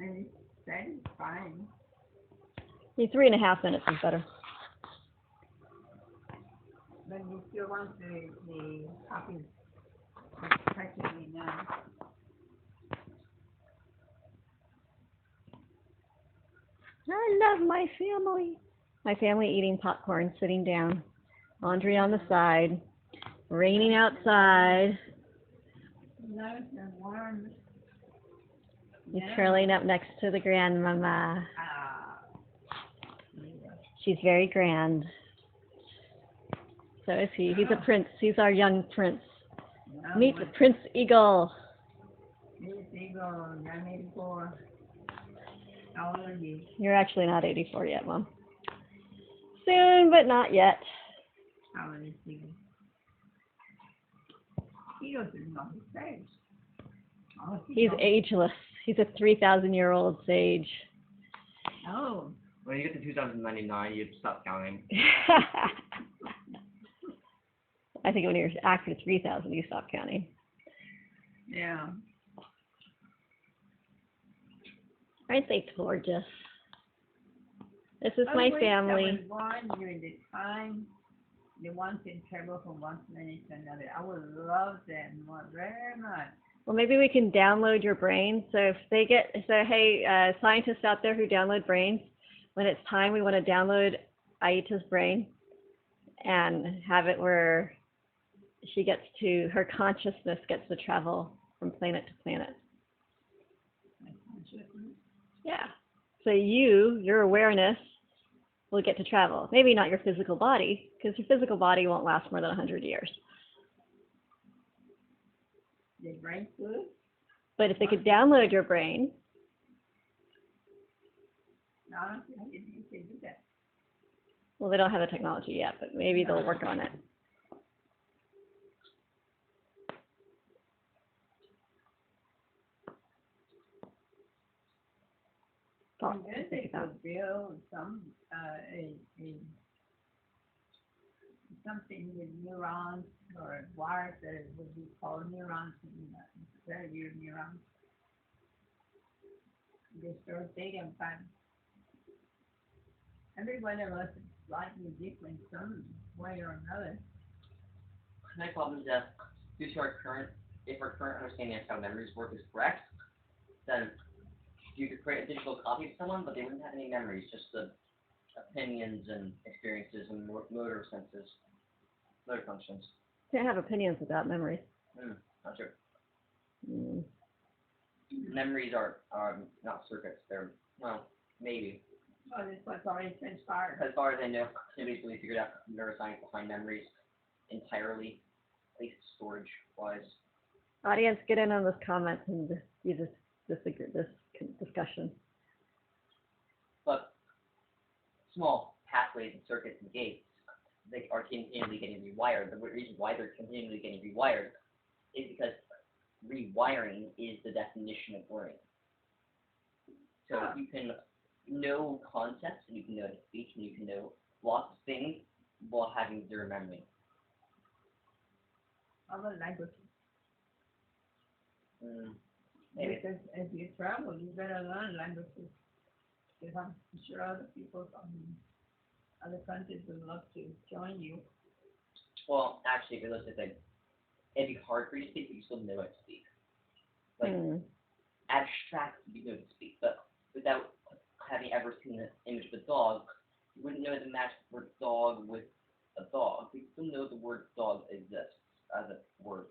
And it's satisfying. The 3.5 minutes is better. But you still want the coffee practically done. I love my family. My family eating popcorn, sitting down. Laundry on the side. Raining outside. Nice and warm. He's curling up next to the grandmama. She's very grand. So is he. He's a prince. He's our young prince. Meet the Prince Eagle. Prince Eagle, I'm 84. How old are you? You're actually not 84 yet, Mom. Soon, but not yet. How old is Eagle? Eagle's in on the stage. Oh, He's ageless. He's a 3,000-year-old sage. Oh. When you get to 2099, you'd stop counting. I think when you're after 3,000, you stop counting. Yeah. Aren't they gorgeous? This is my family. I was born during the time the ones in travel from one planet to another. I would love them very much. Well, maybe we can download your brain. So if they get, so hey, scientists out there who download brains, when it's time, we want to download Aita's brain and have it where she gets to, her consciousness gets to travel from planet to planet. Yeah. So your awareness will get to travel. Maybe not your physical body, because your physical body won't last more than 100 years. The brain food? But if they could download your brain. No, I don't think you can do that. Well, they don't have the technology yet, but maybe they'll work on it. I guess they could build something with neurons or wires that would be called neurons instead of your neurons. They store data, but every one of us is slightly different some way or another. My problem is that due to our current, if our current understanding of how memories work is correct, then you could create a digital copy of someone, but they wouldn't have any memories, just the opinions and experiences and motor senses, motor functions. Can't have opinions without memories. Not true. Mm. Memories are not circuits. They're, well, maybe. Well, that's what's already transpired. As far as I know, nobody's really figured out neuroscience behind memories entirely, at least storage-wise. Audience, get in on this comment and use this discussion. But small pathways and circuits and gates, they are continually getting rewired. The reason why they're continually getting rewired is because rewiring is the definition of learning. So you can know concepts, and you can know how to speak, and you can know lots of things while having zero memory. How about language? Maybe. Because as you travel, you better learn languages. Because I'm sure other people from other countries would love to join you. Well, actually, if you look at it, it'd be hard for you to speak, but you still know how to speak. Like, abstract, you know how to speak, but without having ever seen an image of a dog, you wouldn't know how to match the word dog with a dog. You still know the word dog exists as a word.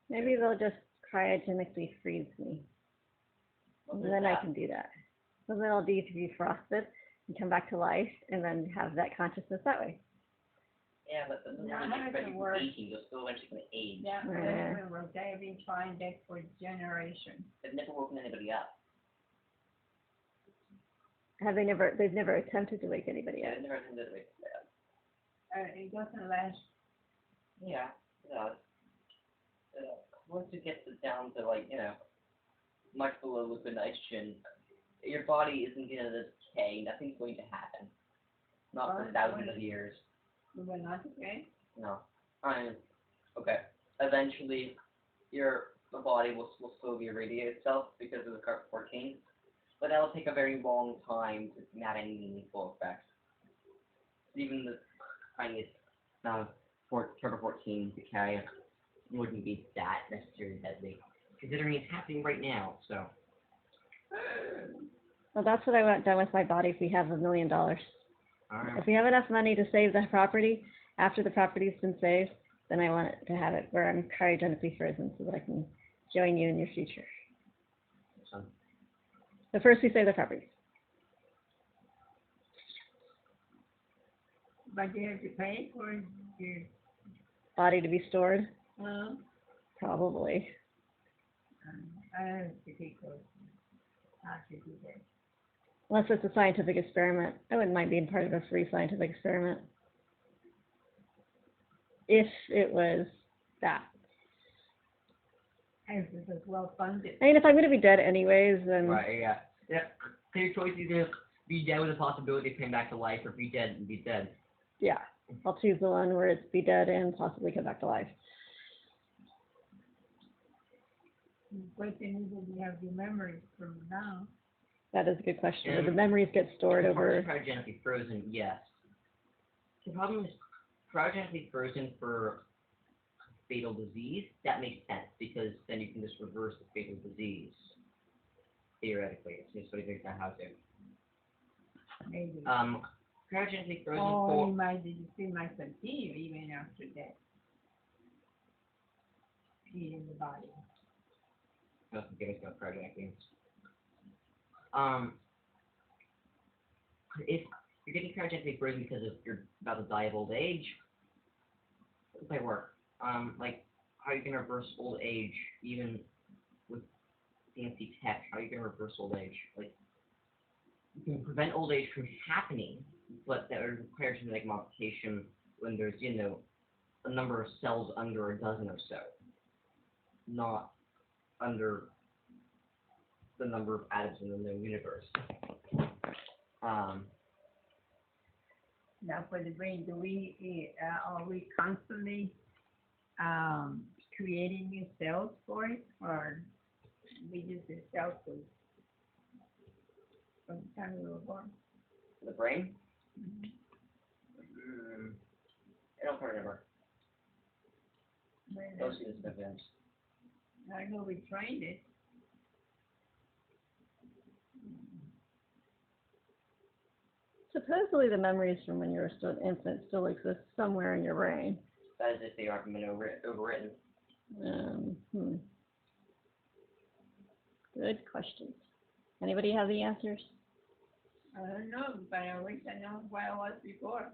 Maybe they'll just cryogenically freeze me. And then I can do that. So then I'll be defrosted and come back to life and then have that consciousness that way. Yeah, but the aging, you're still eventually going to age. Yeah, that doesn't work. They have been trying that for generations. They've never woken anybody up. They've never attempted to wake anybody up. They've never attempted to wake anybody up. It doesn't last. Yeah, it does. Once it gets it down to, like, much below liquid nitrogen, your body isn't going to decay. Nothing's going to happen. Not for thousands of years. We're not okay? No. Okay. Eventually, your the body will slowly irradiate itself because of the carbon-14, but that'll take a very long time to have any meaningful effects. Even the tiniest carbon-14 decay wouldn't be that necessarily deadly, considering it's happening right now, so. Well, that's what I want done with my body if we have $1 million. Alright. If we have enough money to save the property, after the property's been saved, then I want it to have it where I'm cryogenically frozen so that I can join you in your future. So, But first we save the property. But you have to pay for your, Body to be stored? uh, Probably. I have to take those. How to do that. Unless it's a scientific experiment. I wouldn't mind being part of a free scientific experiment. If it was that. If it was well funded. I mean, if I'm going to be dead anyways, then right, yeah. Yeah, clear choice, either be dead with the possibility of coming back to life, or be dead and be dead. yeah, I'll choose the one where it's be dead and possibly come back to life. The question is, if you have your memories from now. That is a good question. And Do the memories get stored as far over? as cryogenically frozen, yes. The problem is cryogenically frozen for fatal disease. That makes sense because then you can just reverse the fatal disease. Theoretically, it's just what you figure out how to. Maybe. Cryogenically frozen Oh, for you might, you still might continue even after that. Heat in the body. nothing getting about cryogenically. If you're getting cryogenically frozen because of you're about to die of old age, how does that work? Like, how are you gonna reverse old age even with fancy tech? How are you gonna reverse old age? Like, you can prevent old age from happening, but that would require genetic modification when there's, you know, a number of cells under a dozen or so, not under the number of atoms in the known universe. Now for the brain, are we constantly creating new cells for it, or we use the cell food from the time we were born? The brain? Mm-hmm. I don't quite remember. Those are the events. I know we trained it. Supposedly the memories from when you were still an infant still exist somewhere in your brain. That is if they aren't been overwritten. Good questions. Anybody have the answers? I don't know, but I wish I know what I was before.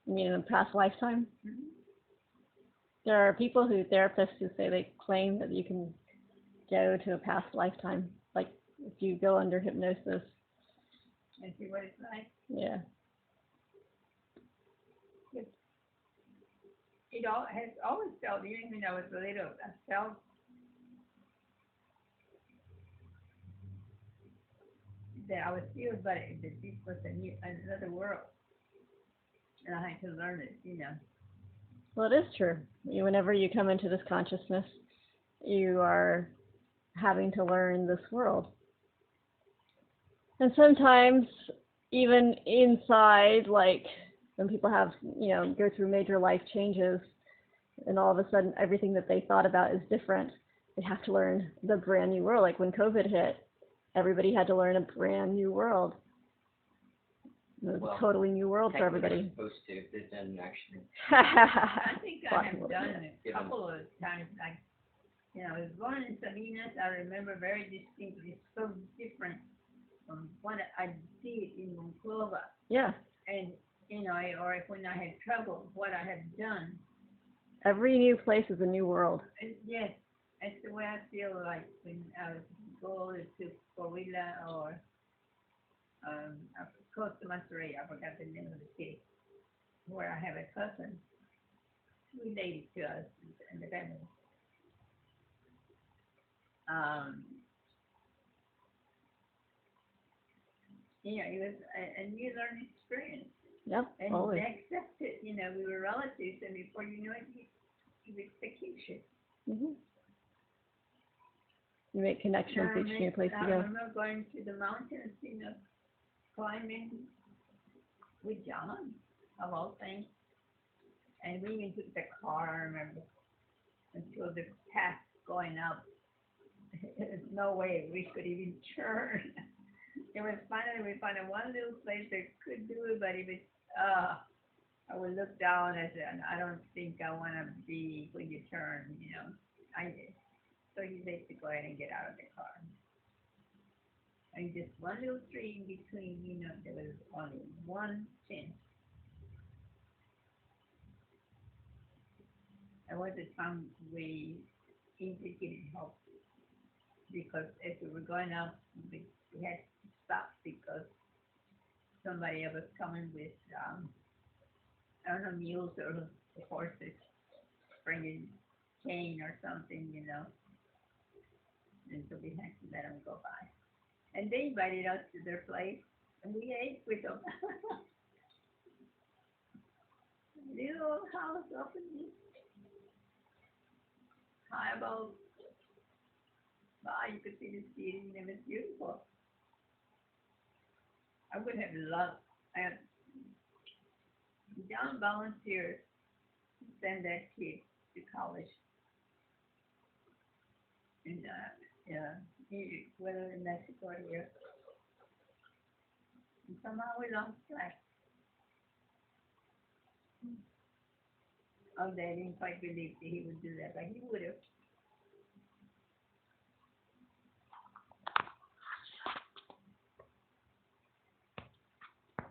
You mean in a past lifetime? Mm-hmm. There are therapists who say they claim that you can go to a past lifetime, like if you go under hypnosis. And see what it's like. Yeah. It all has always felt, even when I was little, I felt that I was still, but that this was another world, and I had to learn it, you know. Well, it is true. Whenever you come into this consciousness, you are having to learn this world. And sometimes, even inside, like when people have, go through major life changes, and all of a sudden everything that they thought about is different, they have to learn the brand new world. Like when COVID hit, everybody had to learn a brand new world. It was a totally new world for everybody. Supposed to, but then actually. I think I have Possible. done it a couple of times. Like, I was born in Salinas. I remember very distinctly. It's so different from what I did in Monclova. Yeah. And, or when I had trouble, what I had done. Every new place is a new world. And yes, that's the way I feel like when I was going to Coahuila or Costa Monterey. I forgot the name of the city, where I have a cousin related to us in the family. It was a new learning experience. Yep, And always. they accepted, we were relatives, and before you knew it, he was the kingship. Mm-hmm. You make connections each new place I you go. remember going to the mountains, climbing with John, of all things. And we even took the car, I remember, until the path going up. There's no way we could even turn. It was finally, we found one little place that could do it, but if it, I would look down and say, I don't think I want to be when you turn, I did. So he said to go ahead and get out of the car. And just one little tree in between, there was only one fence. And was the time we indicated help because as we were going up, we had to stop because somebody was coming with, I don't know, mules or horses bringing cane or something, and so we had to let them go by. And they invited us to their place, and we ate with them. Little house up in this high about, you could see the city, and it was beautiful. I would have loved, John volunteered to send that kid to college. And, whether in Mexico or here. And somehow we lost track. Oh, they didn't quite believe that he would do that, but he would have.